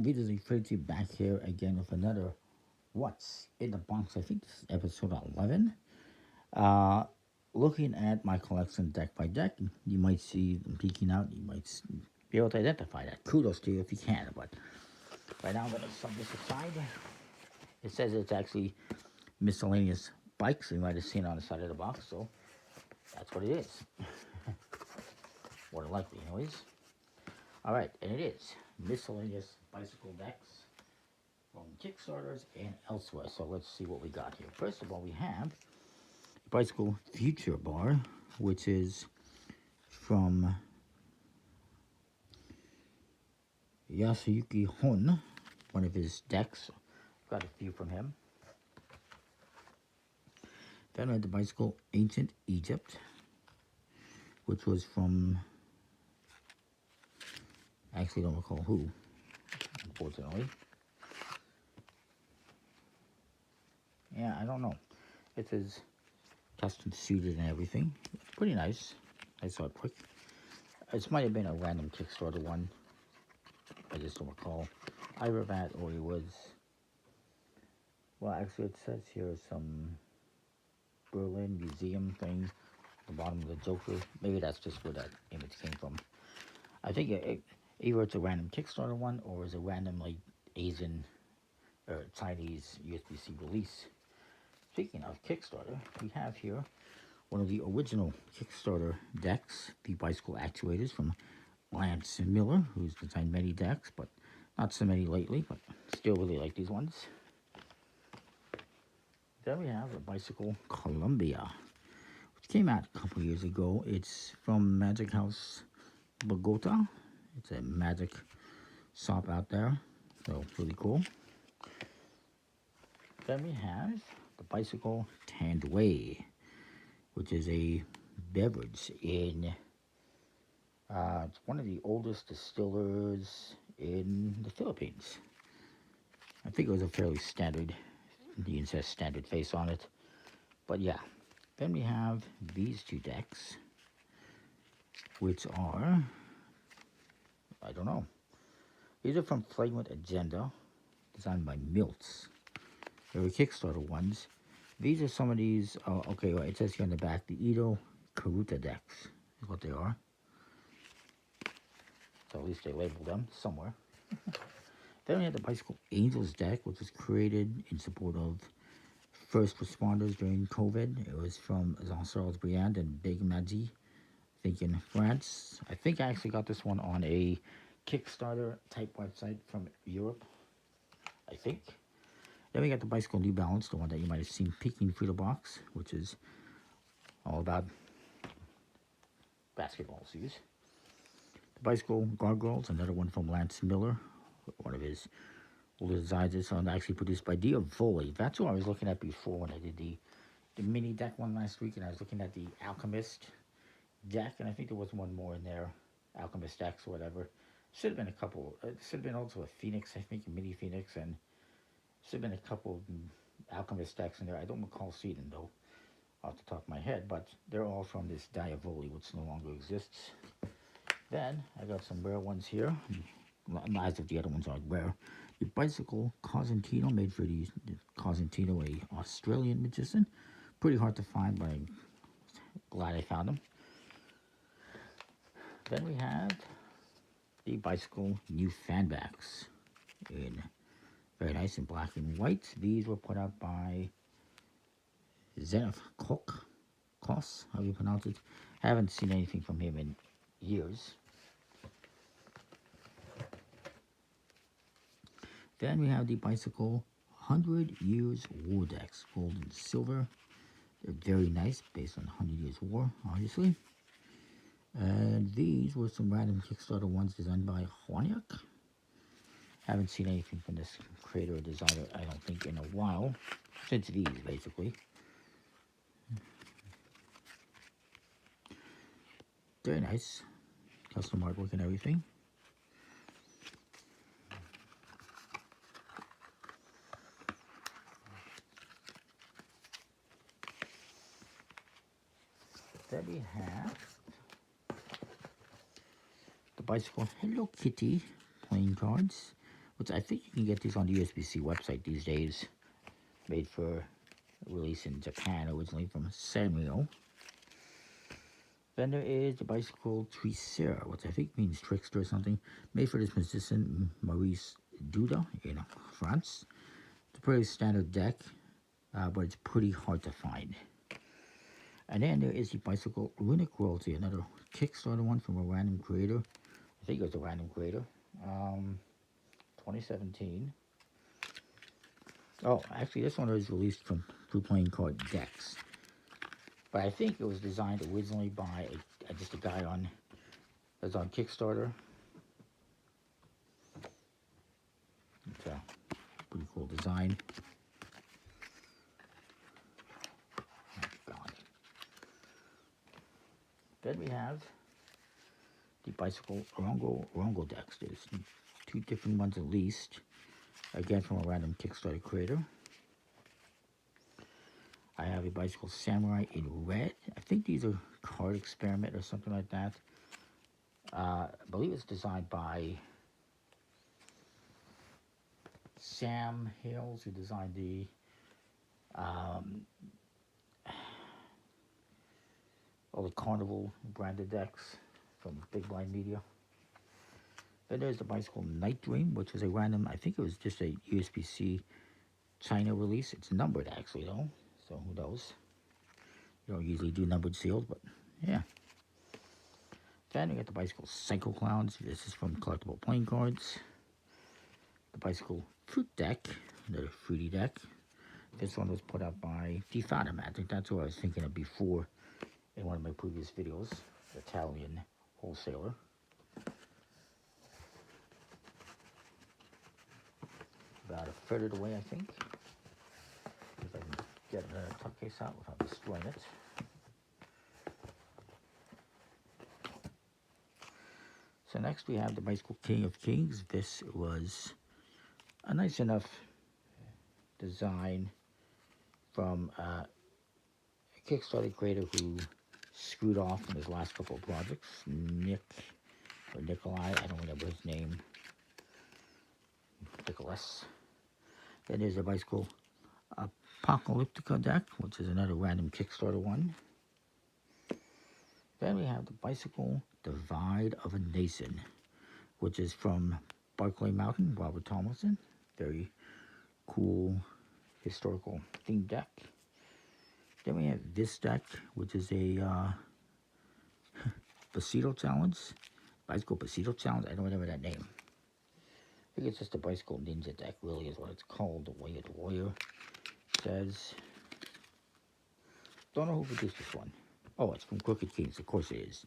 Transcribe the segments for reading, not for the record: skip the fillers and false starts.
Readers Infinity back here again with another What's in the Box. I think this is episode 11. Uh, Looking at my collection deck by deck, you might see them peeking out. You might be able to identify that. Kudos to you if you can. But right now I'm going to set this aside. It says it's actually miscellaneous bikes. You might have seen it on the side of the box. So that's what it is. More than likely, anyways. All right, and it is miscellaneous bicycle decks from Kickstarters and elsewhere. So let's see what we got here. First of all, we have the Bicycle Future Bar, which is from Yasuyuki Hon, one of his decks. Got a few from him. Then I had the Bicycle Ancient Egypt, which was from, I actually don't recall who, unfortunately. Yeah, I don't know. It is custom suited and everything. It's pretty nice. I saw it quick. This might have been a random Kickstarter one. I just don't recall either that or it was. Well, actually, it says here some Berlin Museum thing at the bottom of the Joker. Maybe that's just where that image came from. I think either it's a random Kickstarter one or it's a random like Asian or Chinese USPCC release. Speaking of Kickstarter, we have here one of the original Kickstarter decks, the bicycle actuators from Lance Miller, who's designed many decks, but not so many lately, but still really like these ones. Then we have the Bicycle Columbia, which came out a couple years ago. It's from Magic House Bogota. It's a magic shop out there, so really cool. Then we have the Bicycle Tandway, which is a beverage in, it's one of the oldest distillers in the Philippines. I think it was a fairly standard, you can say standard face on it. But yeah, then we have these two decks, which are, I don't know. These are from Flagrant Agenda, designed by Miltz. They were Kickstarter ones. These are some of these, okay, well, it says here on the back, the Ito Karuta decks is what they are. So at least they labeled them somewhere. Then we have the Bicycle Angels deck, which was created in support of first responders during COVID. It was from Jean-Charles Briand and Big Magi, I think in France. I think I actually got this one on a Kickstarter type website from Europe, I think. Then we got the Bicycle New Balance, the one that you might have seen peeking through the box, which is all about basketball shoes. The Bicycle Gargoyles, another one from Lance Miller, one of his older designs. It's actually produced by Diavoli. That's what I was looking at before when I did the mini deck one last week, and I was looking at the Alchemist deck, and I think there was one more in there, Alchemist decks or whatever. Should have been a couple. It should have been also a Phoenix, I think, a mini Phoenix, and should have been a couple of Alchemist decks in there. I don't recall seeing them, though, off the top of my head, but they're all from this Diavoli, which no longer exists. Then, I got some rare ones here. As if the other ones aren't rare. The Bicycle Cosentino, made for the Cosentino, a Australian magician. Pretty hard to find, but I'm glad I found them. Then we have the Bicycle New Fanbacks in very nice in black and white. These were put out by Zenith Kos, how do you pronounce it? I haven't seen anything from him in years. Then we have the Bicycle 100 Years War decks, gold and silver. They're very nice, based on 100 Years War, obviously. And these were some random Kickstarter ones designed by Hwaniak. Haven't seen anything from this creator or designer, I don't think, in a while. Since these, basically. Very nice. Custom artwork and everything. Then we have the Bicycle Hello Kitty playing cards which I think you can get these on the USPCC website these days, made for release in Japan, originally from Sanrio. Then there is the bicycle Tricera, which I think means trickster or something, made for this musician Maurice Duda in France. It's a pretty standard deck, but it's pretty hard to find. And then there is the bicycle Runic Royalty, another Kickstarter one from a random creator. I think it was a random creator. 2017. Oh, actually, this one was released from through playing card decks. But I think it was designed originally by just a guy that's on Kickstarter. It's a pretty cool design. Then we have the bicycle Orongo decks. There's 2 different ones at least. Again, from a random Kickstarter creator. I have a bicycle Samurai in red. I think these are Card Experiment or something like that. I believe it's designed by Sam Hales, who designed the all the Carnival branded decks from Big Blind Media. Then there's the bicycle Night Dream, which is a random, I think it was just a USPCC China release. It's numbered actually though, so who knows. You don't usually do numbered seals, but yeah. Then we got the bicycle Psycho Clowns. This is from Collectible Playing Cards. The bicycle Fruit Deck, another fruity deck. This one was put out by Fatima. I think that's what I was thinking of before in one of my previous videos, the Italian wholesaler. About a third away, I think. If I can get the tuck case out without destroying it. So next we have the bicycle King of Kings. This was a nice enough design from a Kickstarter creator who screwed off in his last couple of projects. Nikolai, I don't remember his name. Nicholas. Then there's a bicycle Apocalyptica deck, which is another random Kickstarter one. Then we have the bicycle Divide of a Nation, which is from Barclay Mountain, Robert Tallmunchkin. Very cool historical themed deck. Then we have this deck, which is a Pasito Challenge. Bicycle Pasito Challenge, I don't remember that name. I think it's just a bicycle ninja deck, really is what it's called. The Way of the Warrior says. Don't know who produced this one. Oh, it's from Crooked Kings, of course it is.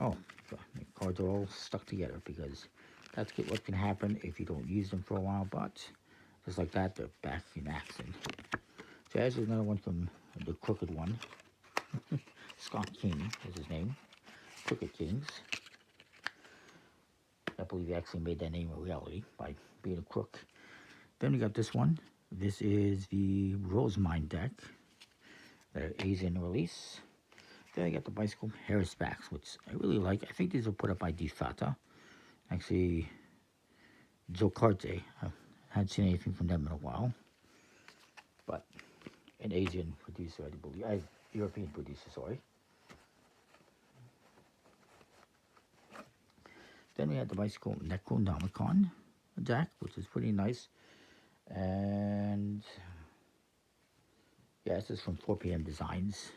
Oh, the cards are all stuck together because that's what can happen if you don't use them for a while, but just like that, they're back in action. So there's another one from the Crooked one. Scott King is his name. Crooked Kings. I believe he actually made that name a reality by being a crook. Then we got this one. This is the Rosemine deck. The Asian release. Then I got the bicycle Harris backs, which I really like. I think these were put up by Fata. Actually, Joe Carte. I hadn't seen anything from them in a while. But an Asian producer, I believe. European producer, sorry. Then we had the bicycle Necronomicon deck, which is pretty nice. And yeah, this is from 4 PM Designs.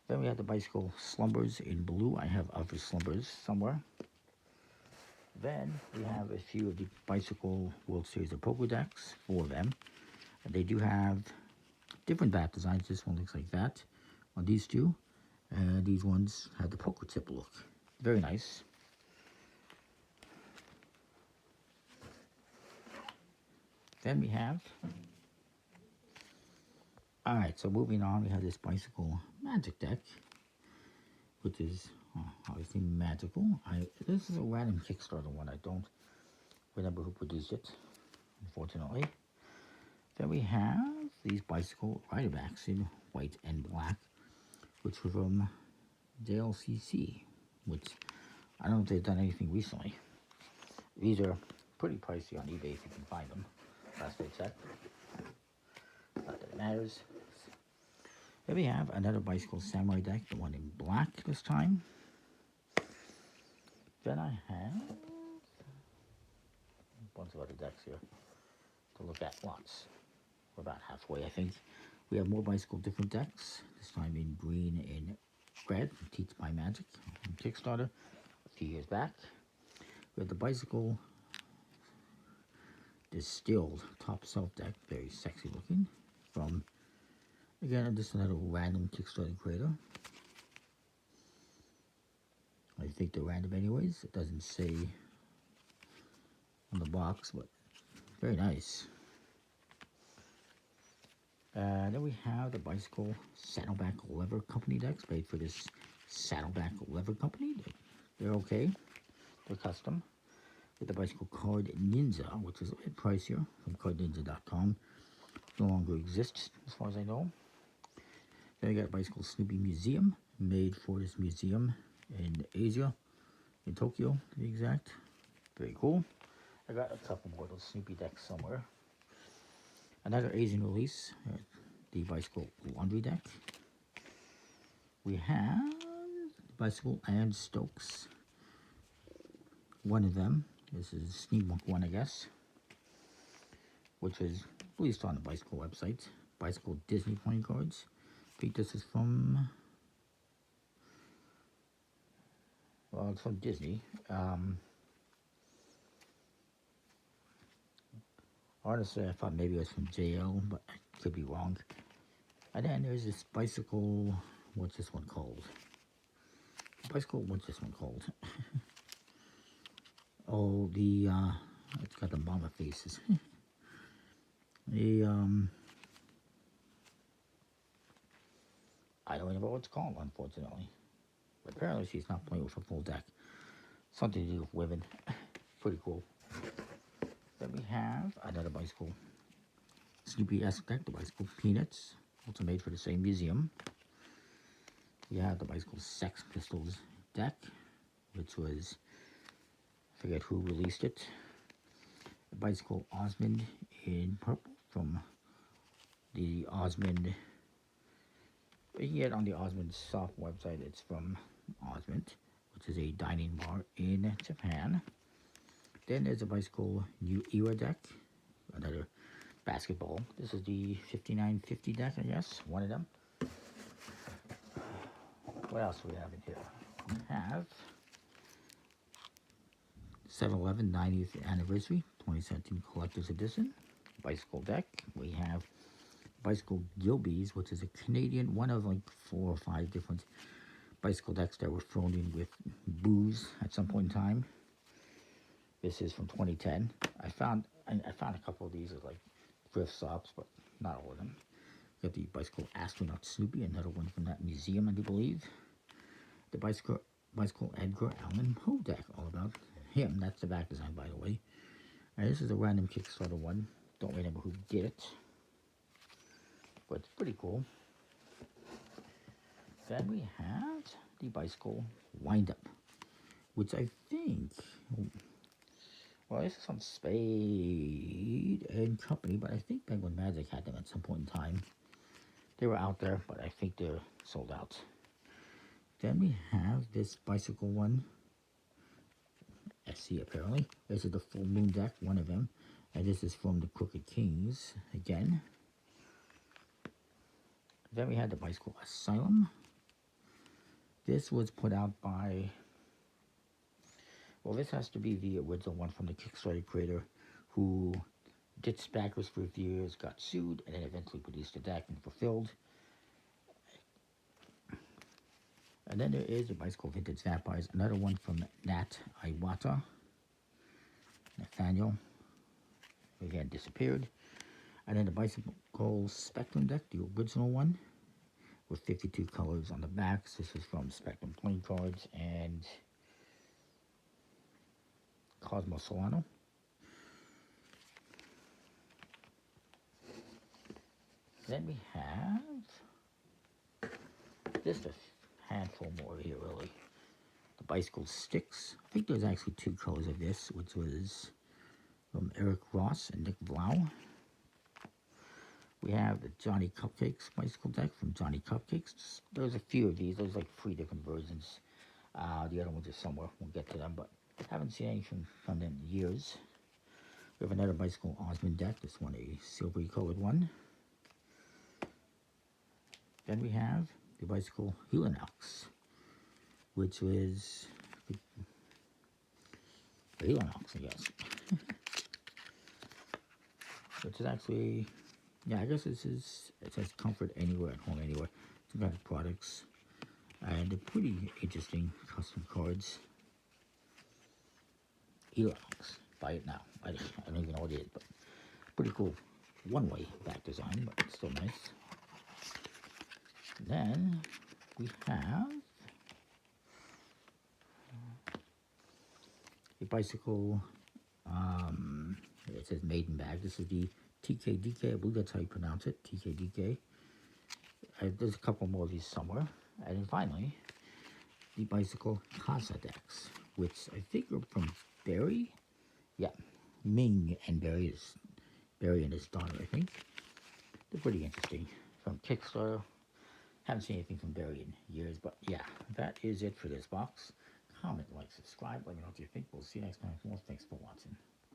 Then we have the bicycle Slumbers in blue. I have other Slumbers somewhere. Then we have a few of the bicycle World Series of Poker decks, 4 of them. And they do have different bat designs. This one looks like that on these two. And these ones have the poker tip look. Very nice. Then we have... Alright, so moving on, we have this bicycle magic deck, which is obviously magical. This is a random Kickstarter one. I don't remember who produced it, unfortunately. Then we have these bicycle rider backs in white and black, which were from JLCC, which I don't know if they've done anything recently. These are pretty pricey on eBay if you can find them. Last I checked. Not that it matters. Then we have another bicycle samurai deck, the one in black this time. Then I have a bunch of other decks here to look at. Lots. We're about halfway, I think. We have more bicycle different decks, this time in green and red, Teach by Magic on Kickstarter a few years back. We have the bicycle distilled top self deck, very sexy looking, from, again, just another random Kickstarter creator. I think they're random anyways. It doesn't say on the box, but very nice. Then we have the bicycle saddleback lever company decks made for this saddleback lever company. They're okay. They're custom. With the bicycle card ninja, which is a bit pricier from cardninja.com. No longer exists as far as I know. Then we got a bicycle Snoopy Museum made for this museum in Asia, in Tokyo to be exact. Very cool. I got a couple more of those Snoopy decks somewhere. Another Asian release, the bicycle laundry deck. We have the bicycle and Stokes. One of them, this is Steampunk one, I guess, which is released on the bicycle website. Bicycle Disney playing cards. I think this is from, well, it's from Disney. Honestly, I thought maybe it was from JL, but I could be wrong. And then there's this bicycle, what's this one called? What's this one called? Oh, it's got the mama faces. I don't even know what it's called, unfortunately. But apparently she's not playing with a full deck. Something to do with women. Pretty cool. Then we have another bicycle Snoopy-esque deck, the bicycle Peanuts, also made for the same museum. We have the bicycle Sex Pistols deck, which was, I forget who released it. The bicycle Osmond in purple from the Osmond. You can get on the Osmond soft website. It's from Osmond, which is a dining bar in Japan. Then there's a bicycle New Era deck, another basketball. This is the 5950 deck, I guess, one of them. What else do we have in here? We have 7-Eleven 90th Anniversary 2017 Collector's Edition bicycle deck. We have bicycle Gilby's, which is a Canadian, one of like 4 or 5 different bicycle decks that were thrown in with booze at some point in time. This is from 2010. I found a couple of these at like thrift shops, but not all of them. We got the bicycle Astronaut Snoopy, another one from that museum, I do believe. The bicycle Edgar Allan Poe deck, all about him. That's the back design, by the way. And this is a random Kickstarter one. Don't remember who did it, but it's pretty cool. Then we have the bicycle Wind-Up, which I think, well, this is from Spade and Company, but I think Penguin Magic had them at some point in time. They were out there, but I think they're sold out. Then we have this bicycle one, SC apparently. This is the Full Moon deck, one of them. And this is from the Crooked Kings, again. Then we had the bicycle Asylum. This was put out by, well, this has to be the original one from the Kickstarter creator who ditched backers for a few years, got sued, and then eventually produced the deck and fulfilled. And then there is the bicycle Vintage Vampires, another one from Nat Iwata, Nathaniel, who had disappeared. And then the bicycle Spectrum deck, the original one, with 52 colors on the backs. This is from Spectrum Playing Cards and Cosmo Solano. Then we have just a handful more here, really. the bicycle sticks. I think there's actually 2 colors of this, which was from Eric Ross and Nick Blau. We have the Johnny Cupcakes bicycle deck from Johnny Cupcakes. There's a few of these. There's like 3 different versions. The other ones are somewhere. We'll get to them, but haven't seen anything from them in years. We have another bicycle Osmond deck. This one a silvery colored one. Then we have the bicycle Helinox, which was Helinox, I guess. Which is actually, yeah, I guess this is, it says comfort anywhere, at home anywhere. Some kind of products. And they're pretty interesting custom cards. Helinox, buy it now. I don't even know what it is, but pretty cool. One-way back design, but it's still nice. Then we have a bicycle, it says maiden bag. This is the TKDK, I believe that's how you pronounce it, TKDK. There's a couple more of these somewhere. And then finally, the bicycle Casa decks, which I think are from Barry. Yeah, Ming and Barry and his daughter, I think. They're pretty interesting. From Kickstarter. Haven't seen anything from Barry in years, but yeah, that is it for this box. Comment, like, subscribe, let me know what you think. We'll see you next time. Thanks for watching.